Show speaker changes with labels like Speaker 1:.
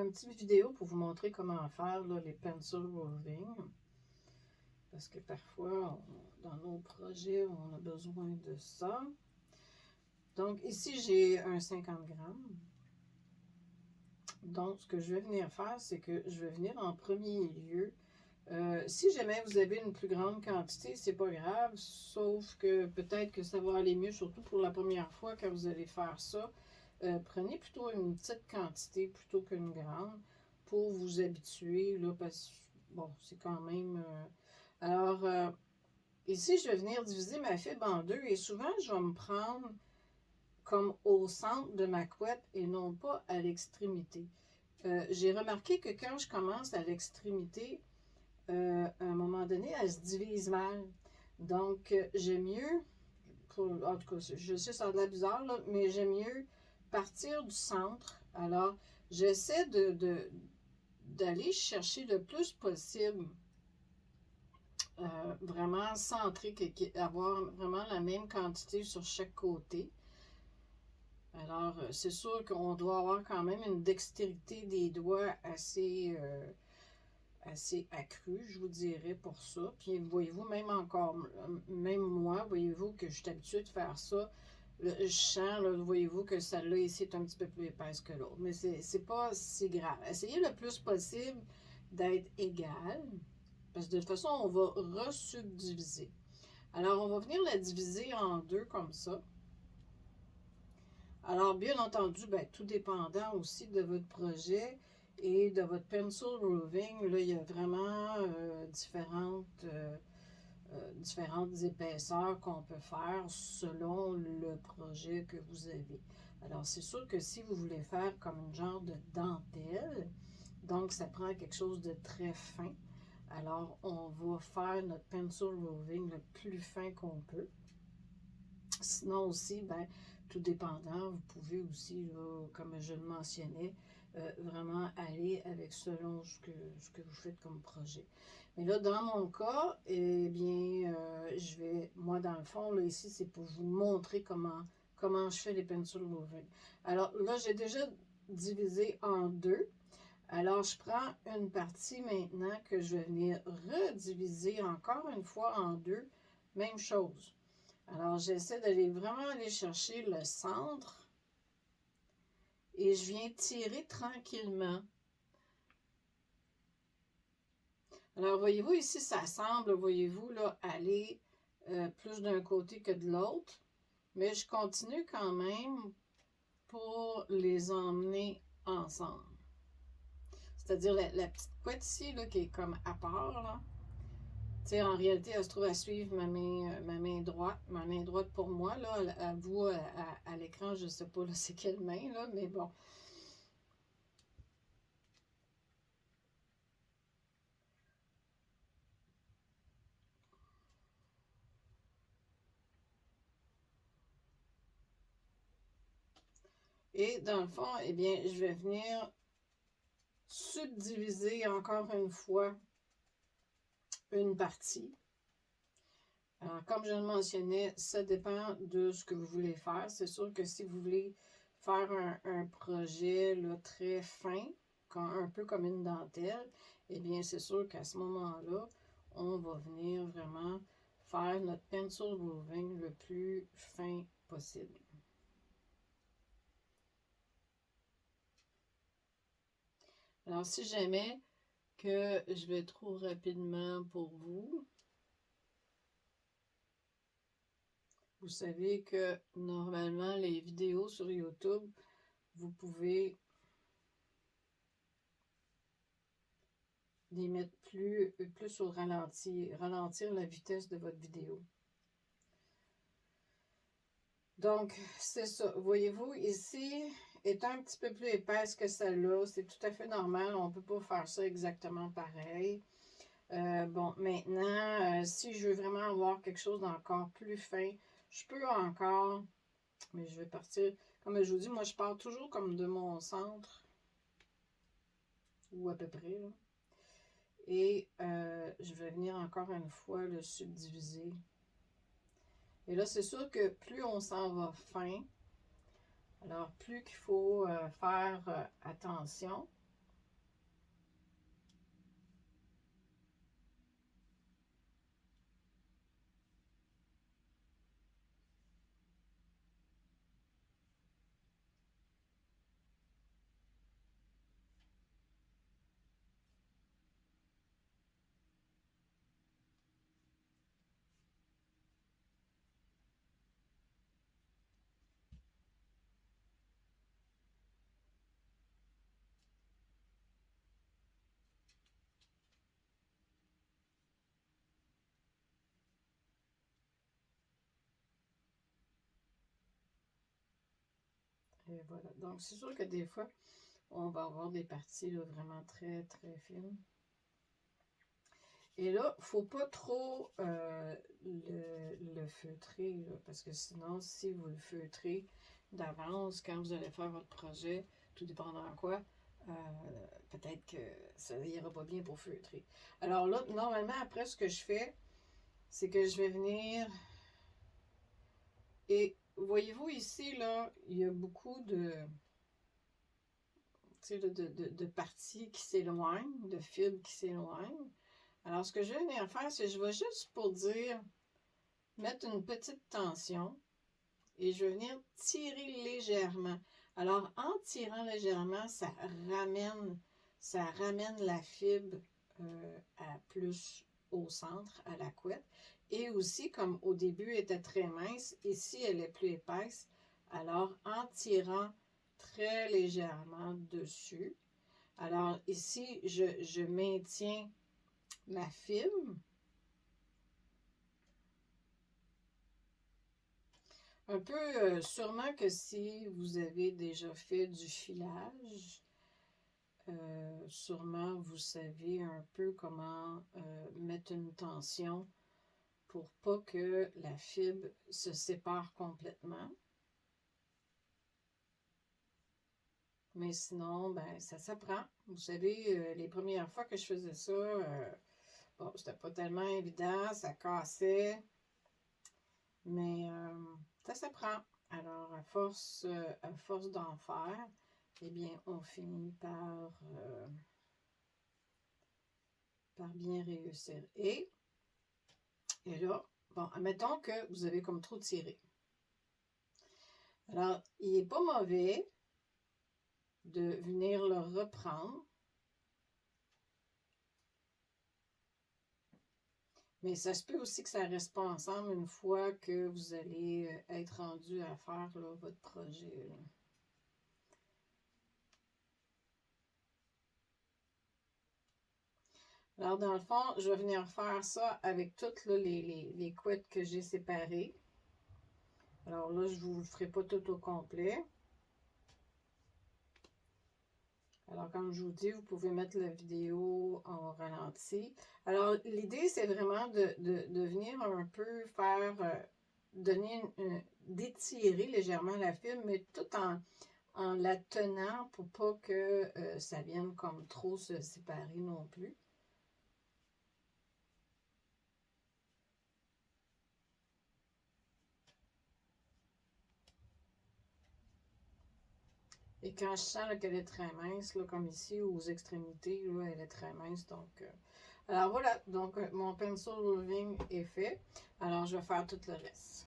Speaker 1: une petite vidéo pour vous montrer comment faire là, les pencil roving. Parce que parfois, dans nos projets, on a besoin de ça. Donc ici, j'ai un 50 grammes. Donc, ce que je vais venir faire, c'est que je vais venir en premier lieu. Si jamais vous avez une plus grande quantité, c'est pas grave, sauf que peut-être que ça va aller mieux, surtout pour la première fois quand vous allez faire ça. Prenez plutôt une petite quantité plutôt qu'une grande pour vous habituer, là, parce que, bon, c'est quand même... alors, ici, je vais venir diviser ma fibre en deux et souvent, je vais me prendre comme au centre de ma couette et non pas à l'extrémité. J'ai remarqué que quand je commence à l'extrémité, à un moment donné, elle se divise mal. Donc, j'aime mieux, en tout cas, je sais ça a de la bizarre, là, mais j'aime mieux partir du centre. Alors, j'essaie d'aller chercher le plus possible, vraiment centré, avoir vraiment la même quantité sur chaque côté. Alors, c'est sûr qu'on doit avoir quand même une dextérité des doigts assez accrue, je vous dirais, pour ça. Puis, voyez-vous, même encore, même moi, voyez-vous que je suis habituée de faire ça. Je sens, là, voyez-vous, que celle-là ici est un petit peu plus épaisse que l'autre. Mais c'est pas si grave. Essayez le plus possible d'être égal. Parce que de toute façon, on va resubdiviser. Alors, on va venir la diviser en deux comme ça. Alors, bien entendu, ben, tout dépendant aussi de votre projet et de votre pencil roving, là, il y a vraiment différentes épaisseurs qu'on peut faire selon le projet que vous avez. Alors, c'est sûr que si vous voulez faire comme une genre de dentelle, donc ça prend quelque chose de très fin. Alors, on va faire notre pencil roving le plus fin qu'on peut. Sinon aussi, ben, tout dépendant, vous pouvez aussi, là, comme je le mentionnais, vraiment aller avec selon ce que vous faites comme projet. Mais là, dans mon cas, eh bien, moi, dans le fond, là, ici, c'est pour vous montrer comment je fais les pencil moving. Alors là, j'ai déjà divisé en deux. Alors, je prends une partie maintenant que je vais venir rediviser encore une fois en deux. Même chose. Alors, j'essaie d'aller vraiment aller chercher le centre et je viens tirer tranquillement. Alors, voyez-vous, ici, ça semble, voyez-vous, là, aller plus d'un côté que de l'autre, mais je continue quand même pour les emmener ensemble. C'est-à-dire la petite couette ici, là, qui est comme à part, là. T'sais, en réalité, elle se trouve à suivre ma main droite. Ma main droite pour moi, là, à vous, à l'écran, je ne sais pas c'est quelle main, là, mais bon. Et dans le fond, eh bien, je vais venir subdiviser encore une fois une partie. Alors, comme je le mentionnais, ça dépend de ce que vous voulez faire. C'est sûr que si vous voulez faire un projet là, très fin, un peu comme une dentelle, eh bien, c'est sûr qu'à ce moment-là, on va venir vraiment faire notre pencil roving le plus fin possible. Alors, si jamais que je vais trop rapidement pour vous, vous savez que normalement, les vidéos sur YouTube, vous pouvez les mettre plus au ralenti, ralentir la vitesse de votre vidéo. Donc, c'est ça. Voyez-vous, ici est un petit peu plus épaisse que celle-là. C'est tout à fait normal. On ne peut pas faire ça exactement pareil. Bon, maintenant, si je veux vraiment avoir quelque chose d'encore plus fin, je peux encore, mais je vais partir, comme je vous dis, moi je pars toujours comme de mon centre, ou à peu près, là. Et je vais venir encore une fois le subdiviser. Et là, c'est sûr que plus on s'en va fin, alors plus qu'il faut faire attention. Et voilà. Donc, c'est sûr que des fois, on va avoir des parties là, vraiment très, très fines. Et là, il ne faut pas trop le feutrer, là, parce que sinon, si vous le feutrez d'avance, quand vous allez faire votre projet, tout dépendant de quoi, peut-être que ça n'ira pas bien pour feutrer. Alors là, normalement, après, ce que je fais, c'est que je vais venir et voyez-vous ici, là, il y a beaucoup de parties qui s'éloignent, de fibres qui s'éloignent. Alors, ce que je vais venir faire, c'est que je vais juste pour dire, mettre une petite tension et je vais venir tirer légèrement. Alors, en tirant légèrement, ça ramène la fibre à plus au centre, à la couette. Et aussi, comme au début, elle était très mince, ici, elle est plus épaisse. Alors, en tirant très légèrement dessus, alors ici, je maintiens ma fibre. Un peu, sûrement que si vous avez déjà fait du filage, sûrement vous savez un peu comment mettre une tension pour pas que la fibre se sépare complètement. Mais sinon, ben, ça s'apprend. Vous savez, les premières fois que je faisais ça, bon, c'était pas tellement évident, ça cassait, mais ça s'apprend. Alors, à force d'en faire, eh bien, on finit par bien réussir. Et là, bon, admettons que vous avez comme trop tiré. Alors, il n'est pas mauvais de venir le reprendre. Mais ça se peut aussi que ça ne reste pas ensemble une fois que vous allez être rendu à faire là, votre projet. Là. Alors, dans le fond, je vais venir faire ça avec toutes là, les couettes que j'ai séparées. Alors là, je ne vous le ferai pas tout au complet. Alors, comme je vous dis, vous pouvez mettre la vidéo en ralenti. Alors, l'idée, c'est vraiment de venir un peu faire, d'étirer légèrement la fibre, mais tout en la tenant pour pas que ça vienne comme trop se séparer non plus. Et quand je sens qu'elle est très mince, là, comme ici, aux extrémités, là, elle est très mince. Donc, alors voilà, donc mon pencil roving est fait. Alors, je vais faire tout le reste.